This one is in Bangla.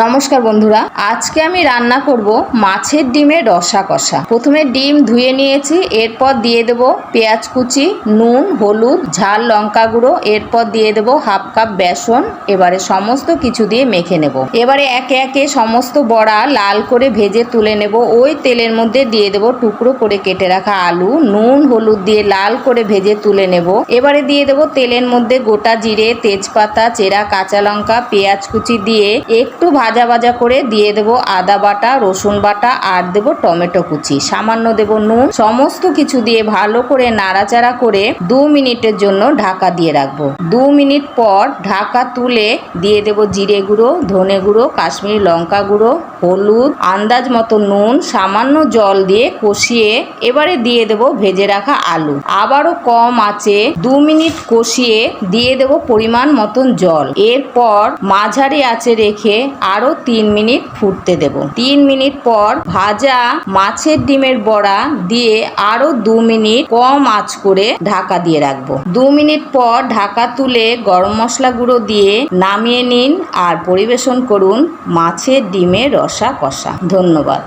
নমস্কার বন্ধুরা, আজকে আমি রান্না করব মাছের ডিমের রসা কষা। প্রথমে ডিম ধুয়ে নিয়েছি, এরপর দিয়ে দেব পেঁয়াজ কুচি, নুন, হলুদ, ঝাল লঙ্কা গুঁড়ো, এরপর দিয়ে দেব হাফ কাপ বেসন। এবারে সমস্ত কিছু দিয়ে মেখে নেব। এবারে একে একে সমস্ত বড়া লাল করে ভেজে তুলে নেব। ওই তেলের মধ্যে দিয়ে দেব টুকরো করে কেটে রাখা আলু, নুন হলুদ দিয়ে লাল করে ভেজে তুলে নেব। এবারে দিয়ে দেব তেলের মধ্যে গোটা জিরে, তেজপাতা, চেরা কাঁচা লঙ্কা, পেঁয়াজ কুচি দিয়ে একটু ভাজা ভাজা করে দিয়ে দেব আদা বাটা, রসুন বাটা আর দেব টমেটো কুচি, সামান্য দেব নুন। সমস্ত কিছু দিয়ে ভালো করে নাড়াচাড়া করে 2 মিনিটের জন্য ঢাকা দিয়ে রাখবো। 2 মিনিট পর ঢাকা তুলে দিয়ে দেব জিরে গুঁড়ো, ধনে গুঁড়ো, কাশ্মীরি লঙ্কা গুঁড়ো, হলুদ, আন্দাজ মতো নুন, সামান্য জল দিয়ে কষিয়ে এবারে দিয়ে দেব ভেজে রাখা আলু। আবারও কম আঁচে 2 মিনিট কষিয়ে দিয়ে দেব পরিমাণ মতন জল। এরপর মাঝারি আঁচে রেখে আরো 3 মিনিট ফুটতে দেব। 3 মিনিট পর ভাজা মাছের ডিমের বড়া দিয়ে আরো 2 মিনিট কম আঁচ করে ঢাকা দিয়ে রাখবো। 2 মিনিট পর ঢাকা তুলে গরম মশলা গুঁড়ো দিয়ে নামিয়ে নিন আর পরিবেশন করুন মাছের ডিমের রসা কষা। ধন্যবাদ।